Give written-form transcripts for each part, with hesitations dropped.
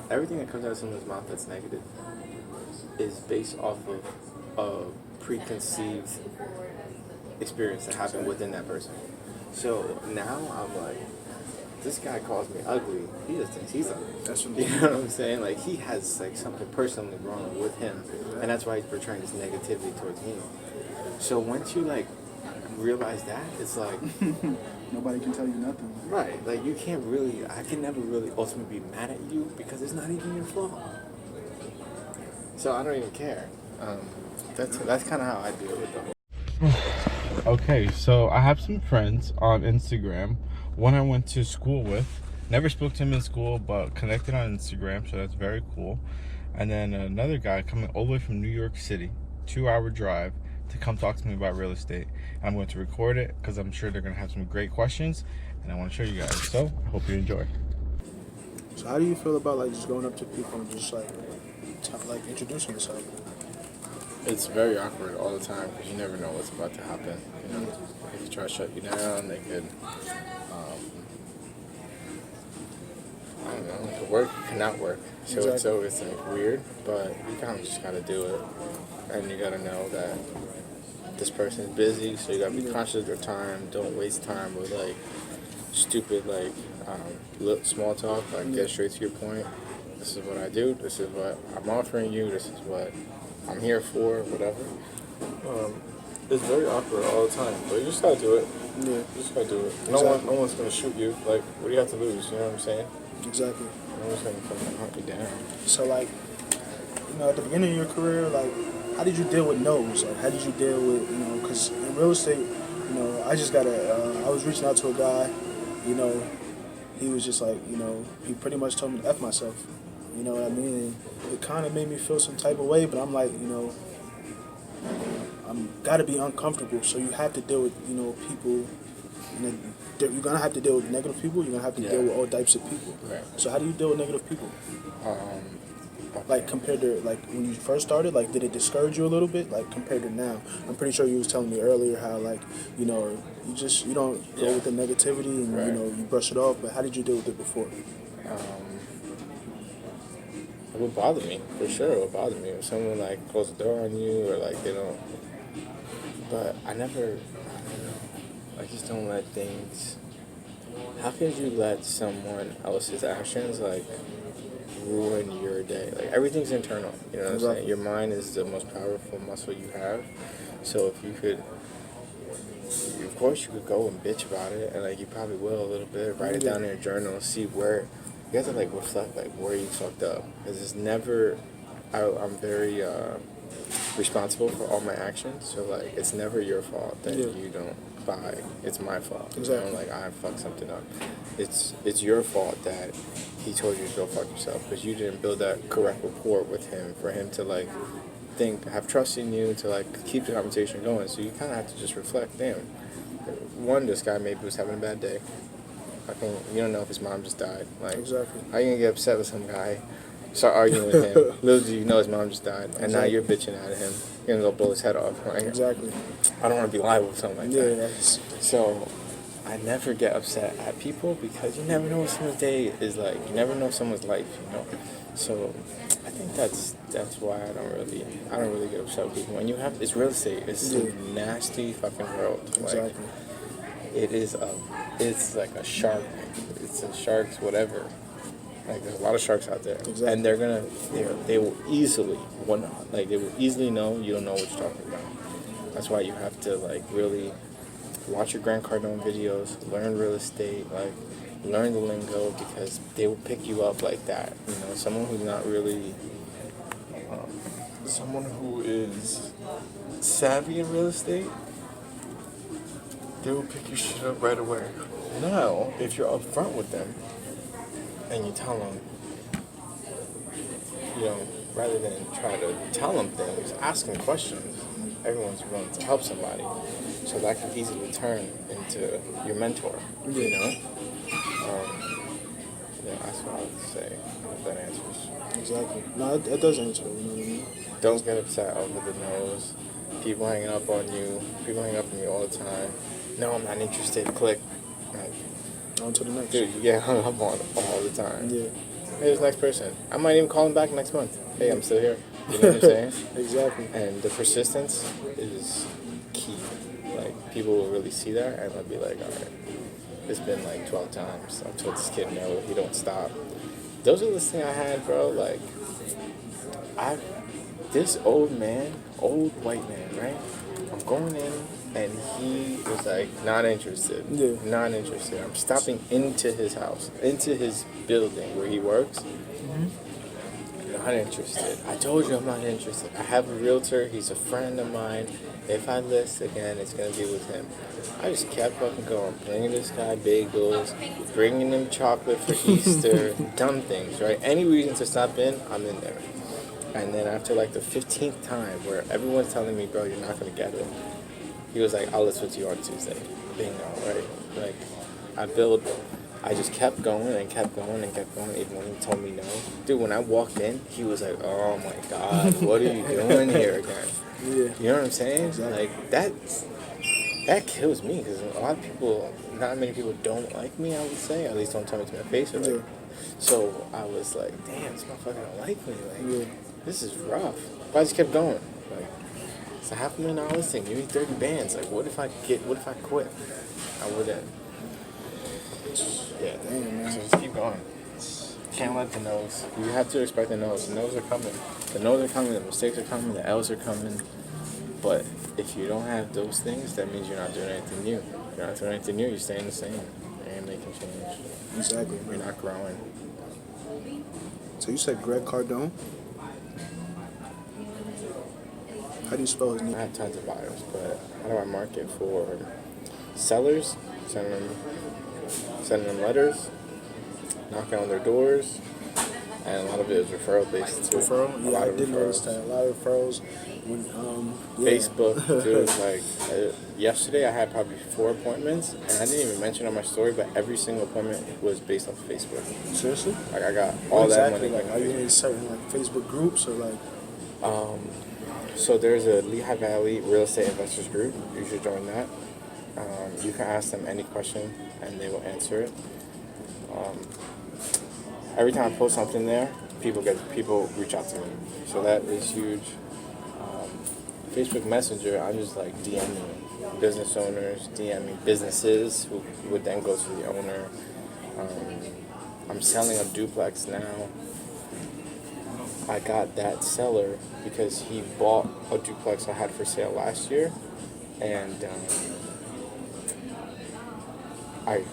Everything that comes out of someone's mouth that's negative is based off of a preconceived experience that happened within that person. So now I'm like, this guy calls me ugly. He just thinks he's ugly. That's what You know what I'm saying? Like he has like something personally wrong with him, and that's why he's portraying this negativity towards me. So once you like realize that, it's like nobody can tell you nothing. right. Like you can't really. I can never really ultimately be mad at you because it's not even your fault. So I don't even care. That's kind of how I deal with the whole. Okay, so I have some friends on Instagram. One I went to school with. Never spoke to him in school, but connected on Instagram, so that's very cool. And then another guy coming all the way from New York City, 2-hour drive, to come talk to me about real estate. And I'm going to record it because I'm sure they're going to have some great questions, and I want to show you guys. So I hope you enjoy. So how do you feel about like just going up to people and just like introducing yourself? It's very awkward all the time because you never know what's about to happen. You know, if you try to shut you down, they could. I don't know. It could work, it cannot work. So Exactly. it's always like weird, but you kind of just gotta do it, and you gotta know that this person is busy, so you gotta be conscious of their time. Don't waste time with like stupid small talk. Like get straight to your point. This is what I do. This is what I'm offering you. This is what I'm here for. Whatever. It's very awkward all the time, but you just gotta do it. Yeah. You just gotta do it. Exactly. No one's gonna shoot you. Like, what do you have to lose? You know what I'm saying? Exactly. No one's gonna come and hunt you down. So like, at the beginning of your career, like, how did you deal with no's? Like, how did you deal with, because in real estate, I just got I was reaching out to a guy, he was just like, he pretty much told me to F myself. You know what I mean? And it kind of made me feel some type of way, but I'm like, I'm gotta be uncomfortable. So you have to deal with, people. You're gonna have to deal with negative people. You're gonna have to deal with all types of people. Right. So how do you deal with negative people? Like compared to like when you first started, like did it discourage you a little bit? Like compared to now, I'm pretty sure you was telling me earlier how like you don't go with the negativity and you brush it off. But how did you deal with it before? It would bother me, for sure. It would bother me if someone like close the door on you or like they don't. But I don't know. I just don't let things. How could you let someone else's actions like ruin your day? Like everything's internal. You know what I'm saying? Your mind is the most powerful muscle you have. So if you could, of course, you could go and bitch about it, and like you probably will a little bit. Write it down in your journal, see where. You have to like reflect like where you fucked up, because it's never. I'm very responsible for all my actions, so like it's never your fault that you don't buy. It's my fault. Exactly. Like I fucked something up. It's your fault that he told you to go fuck yourself because you didn't build that correct rapport with him for him to like have trust in you to like keep the conversation going. So you kind of have to just reflect. Damn, one, this guy maybe was having a bad day. You don't know if his mom just died. Like, Exactly. how you gonna get upset with some guy, start arguing with him? Little do you know his mom just died, and now you're bitching at him. You're gonna go blow his head off. Like, Exactly. I don't want to be liable with something like that. That's So, I never get upset at people because you never know what someone's day is like. You never know someone's life. So, I think that's why I don't really get upset with people. When you have it's real estate, it's a nasty fucking world. Like, it's like a shark. It's a shark's whatever. Like there's a lot of sharks out there, and they will easily know you don't know what you're talking about. That's why you have to like really watch your Grant Cardone videos, learn real estate, like learn the lingo because they will pick you up like that. Someone who's not really, someone who is savvy in real estate. They will pick your shit up right away. Now, if you're upfront with them and you tell them, rather than try to tell them things, ask them questions. Everyone's willing to help somebody. So that can easily turn into your mentor, That's what I would say. I hope that answers. Exactly. No, it does answer. You know what I mean? Don't get upset over the nose. People hanging up on you. People hang up on me all the time. No, I'm not interested. Click. Like, on to the next. Dude, you get hung up on all the time. Yeah. Here's the next person. I might even call him back next month. Hey, I'm still here. You know what I'm saying? Exactly. And the persistence is key. Like, people will really see that and they'll be like, all right, it's been like 12 times. I've told this kid no, he don't stop. Those are the things I had, bro. Like, I, this old man, old white man, right? I'm going in and he was like, not interested. Yeah. Not interested. I'm stopping into his house, into his building where he works. Not interested. I told you I'm not interested. I have a realtor. He's a friend of mine. If I list again, it's going to be with him. I just kept fucking going. Bringing this guy bagels, bringing him chocolate for Easter, dumb things, right? Any reason to stop in, I'm in there. And then after like the 15th time where everyone's telling me, bro, you're not going to get it, he was like, I'll list with you on Tuesday. Bingo, right? Like, I just kept going and kept going and kept going, even when he told me no. Dude, when I walked in, he was like, oh my God, what are you doing here again? Yeah. You know what I'm saying? Exactly. Like, that kills me, because a lot of people, not many people don't like me, I would say. At least don't tell me to my face. Or like, Yeah. so I was like, damn, this motherfucker don't like me. Like, Yeah. this is rough. But I just kept going. Like, it's a $500,000 thing. You need 30 bands. Like, what if I quit? I wouldn't. Yeah, Damn, man. so just keep going. Can't let the no's. You have to expect the no's. The no's are coming. The no's are coming. The mistakes are coming. The L's are coming. But if you don't have those things, that means you're not doing anything new. If you're not doing anything new, you're staying the same. You ain't making change. Exactly. You're not growing. So you said Greg Cardone? How do you spell his I name? have tons of buyers, but how do I market for sellers? Sending them letters, knocking on their doors, and a lot of it is referral based too. Referral? A Yeah, lot I of did notice referrals. that. A lot of referrals. When, yeah. Facebook, dude. Like yesterday, I had probably 4 appointments, and I didn't even mention on my story, but every single appointment was based off Facebook. Seriously? Like I got What all that exactly? money. Like, are you in certain like Facebook groups or like? So there's a Lehigh Valley Real Estate Investors Group. You should join that. You can ask them any question, and they will answer it. Every time I post something there, people reach out to me. So that is huge. Facebook Messenger, I'm just like DMing business owners, DMing businesses who would then go to the owner. I'm selling a duplex now. I got that seller because he bought a duplex I had for sale last year, and I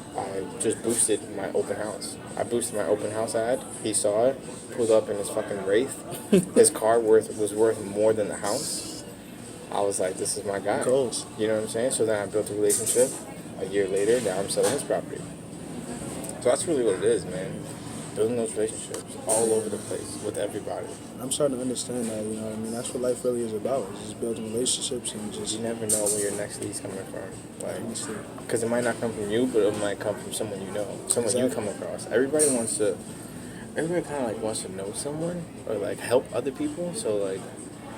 just boosted my open house. I boosted my open house ad. He saw it, pulled up in his fucking Wraith. His car was worth more than the house. I was like, this is my guy. Goals. You know what I'm saying? So then I built a relationship. A year later, now I'm selling his property. So that's really what it is, man. Building those relationships all over the place with everybody. I'm starting to understand that. You know what I mean? That's what life really is about. Is just building relationships and just. You never know where your next lead's coming from. Like, Honestly. because it might not come from you, but it might come from someone you know, someone you Exactly. come across. Everybody kind of like wants to know someone or like help other people. So like,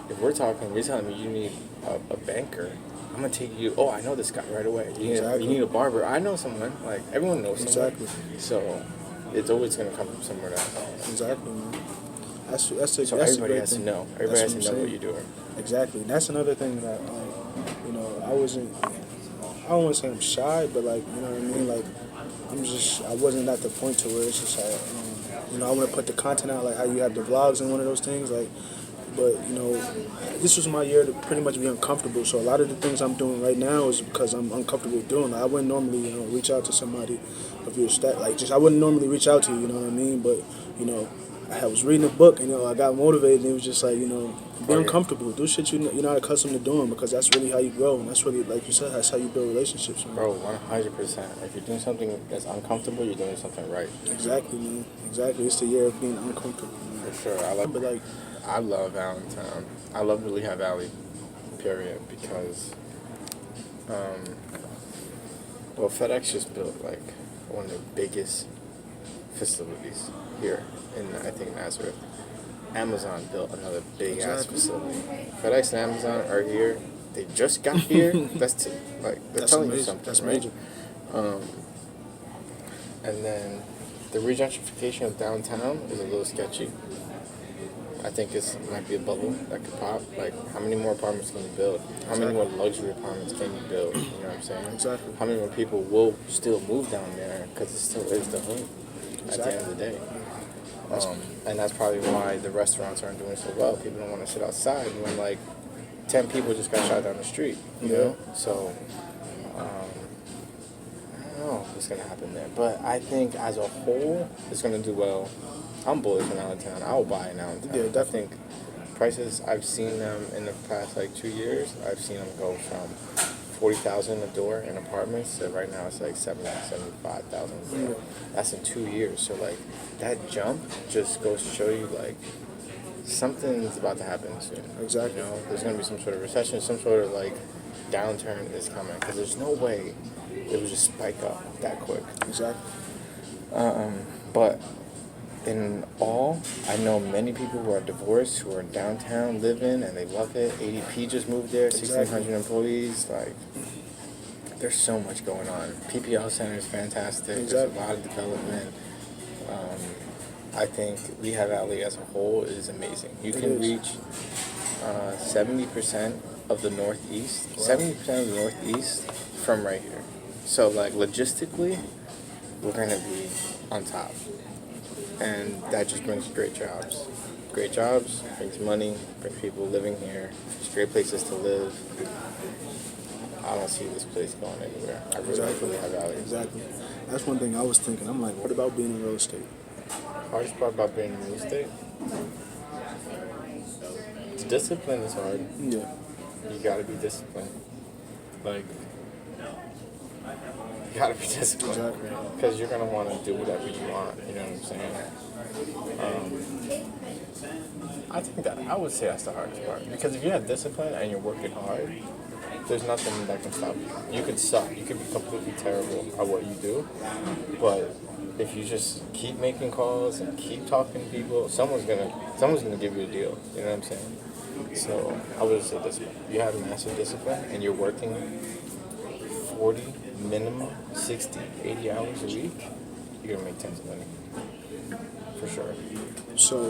if we're talking, you're telling me you need a banker, I'm gonna take you. Oh, I know this guy right away. You need a barber. I know someone. Like everyone knows someone. Exactly. So it's always gonna come from somewhere else. Exactly, man. That's So that's a everybody great has to thing. know. Everybody has That's to what know I'm what saying. you're doing. Exactly. That's another thing that, you know, I wasn't. I don't want to say I'm shy, but like, you know what I mean. Like, I wasn't at the point to where it's just like, you know, I want to put the content out like how you have the vlogs and one of those things, like. But you know, this was my year to pretty much be uncomfortable. So a lot of the things I'm doing right now is because I'm uncomfortable doing. Like, I wouldn't normally, you know, reach out to somebody of your stat. Like, just I wouldn't normally reach out to you. You know what I mean? But you know, I was reading a book, and you know, I got motivated, and it was just like, you know, be Oh, yeah. uncomfortable, do shit you're not accustomed to doing, because that's really how you grow, and that's really, like you said, that's how you build relationships. Man. Bro, 100%. If you're doing something that's uncomfortable, you're doing something right. Exactly, man. Exactly. It's the year of being uncomfortable. Man. For sure. But like, I love Allentown. I love the Lehigh Valley, period, because, well, FedEx just built, like, one of the biggest facilities here in, I think, Nazareth. Amazon built another big-ass Exactly. facility. FedEx and Amazon are here. They just got here. That's they're that's telling you amazing. something, That's right? major. And then the regentrification of downtown is a little sketchy. I think it might be a bubble that could pop. Like, how many more apartments can you build? How many more luxury apartments can you build? You know what I'm saying? Exactly. How many more people will still move down there because it still is the hood at the end of the day. And that's probably why the restaurants aren't doing so well. People don't want to sit outside when like 10 people just got shot down the street. You know? So I don't know what's gonna happen there. But I think as a whole, it's gonna do well. I'm bullish on Allentown. I will buy in Allentown. Yeah, definitely. I think prices, I've seen them in the past like 2 years. I've seen them go from 40,000 a door in apartments to right now it's like 75,000 a door. That's in 2 years. So like that jump just goes to show you like something's about to happen soon. Exactly. You know, there's gonna be some sort of recession, some sort of like downturn is coming because there's no way it would just spike up that quick. Exactly. But in all, I know many people who are divorced, who are downtown living, and they love it. ADP just moved there, 1,600 employees. Like, there's so much going on. PPL Center is fantastic. Exactly. There's a lot of development. I think Lehigh Valley as a whole is amazing. You can reach 70% of the Northeast, 70% of the Northeast from right here. So, like, logistically, we're going to be on top. And that just brings great jobs. Great jobs, brings money, brings people living here. It's great places to live. I don't see this place going anywhere. I really like Lehigh Valley. Exactly. That's one thing I was thinking. I'm like, what about being in real estate? Hardest part about being in real estate? Discipline is hard. Yeah. You gotta be disciplined. Like, you gotta be disciplined. Exactly. Because you're gonna want to do whatever you want. You know what I'm saying? I think that I would say that's the hardest part. Because if you have discipline and you're working hard, there's nothing that can stop you. You could suck. You could be completely terrible at what you do. But if you just keep making calls and keep talking to people, someone's gonna give you a deal. You know what I'm saying? So I would say discipline. You have massive discipline and you're working 40 minimum 60, 80 hours a week, you're gonna make tons of money. For sure. So